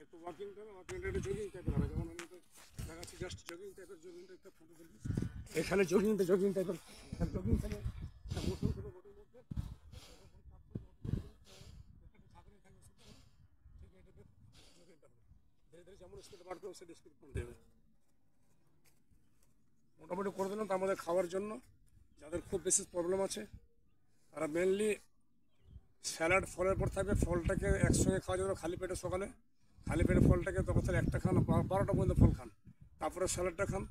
একটু ওয়াকিংটা জগিং টাইপের হবে, যেমন আমি দেখাচ্ছি জাস্ট জগিং টাইপের, জগিং টাইপের ফটো তুলবি। এখানে জগিং টাইপের জগিং থেকে মোটর ছিল মোটর মধ্যে ধীরে ধীরে যেমন স্পিড বাড়বে সেটা স্পিড কমতে হবে। মোটামুটি করে দিলাম। তার মধ্যে খাওয়ার জন্য যাদের খুব বেশি প্রবলেম আছে তারা মেনলি স্যালাড ফলের পর থাকবে, ফলটাকে একসঙ্গে খাওয়া যাবে খালি পেটে। সকালে খালি পেটে ফলটাকে তখন তাহলে একটা খান, 12টা পর্যন্ত ফল খান, তারপরে স্যালাডটা খান।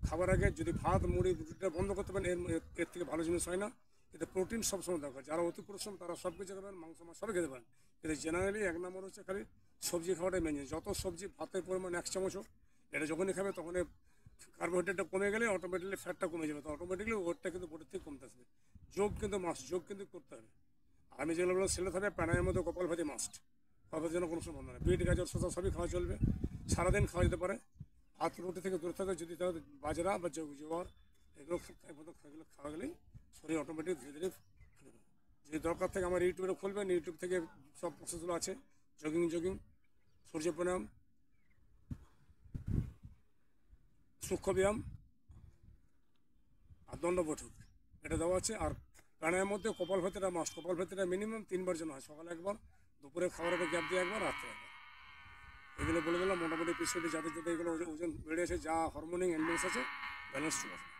খাবার আগে যদি ভাত মুড়ি রুটিটা বন্ধ করতে পারেন, এর থেকে ভালো জিনিস হয় না। এতে প্রোটিন সবসময় দরকার। যারা অতি পরিশ্রম তারা সব কিছু খেতে পারেন, মাংস মাছ সবই খেতে পারেন, কিন্তু জেনারেলি 1 নম্বর হচ্ছে খালি সবজি খাওয়াটাই মেন। যত সবজি, ভাতের পরিমাণ 1 চামচ হোক, এটা যখনই খাবে তখনই কার্বোহাইড্রেটটা কমে গেলে অটোমেটিকলি ফ্যাটটা কমে যাবে, তো অটোমেটিকলি ওয়েটটা কিন্তু বডির থেকে কমতে আসবে। যোগ কিন্তু মাস্ট, যোগ কিন্তু করতে হবে। আমি যেগুলো বললাম সেগুলো থাকবে। প্রাণায়ামের মধ্যে কপালভাতি মাস্ট, কপালের জন্য কোনো সময় বন্ধ নয়। বিট গাজর শসা সবই খাওয়া চলবে, সারাদিন খাওয়া যেতে পারে। ভাত রুটি থেকে দূরে থাকে, যদি তাদের বাজরা বা জোয়ার এগুলো খাওয়া গেলেই শরীর অটোমেটিক ধীরে ধীরে। যদি দরকার থেকে আমার ইউটিউবে খুলবেন, ইউটিউব থেকে সব প্রসেসগুলো আছে। জগিং, সূর্য প্রণাম, সূক্ষ্ম ব্যায়াম আর দণ্ড বৈঠক, এটা দেওয়া আছে। আর প্রাণায়ামের মধ্যে কপালভাতিটা মাস্ট। কপালভাতিটা মিনিমাম 3 বার যেন হয়, সকালে একবার, দুপুরে খাবারের গ্যাপ দিয়ে একবার, রাত্রে একবার। এগুলো বলে দিলাম। মোটামুটি পিছিয়ে যাদের যাদের এগুলো ওজন বেড়ে আছে, যা হরমোনিং ইনব্যালেন্স আছে, ব্যালেন্স চলে আসবে।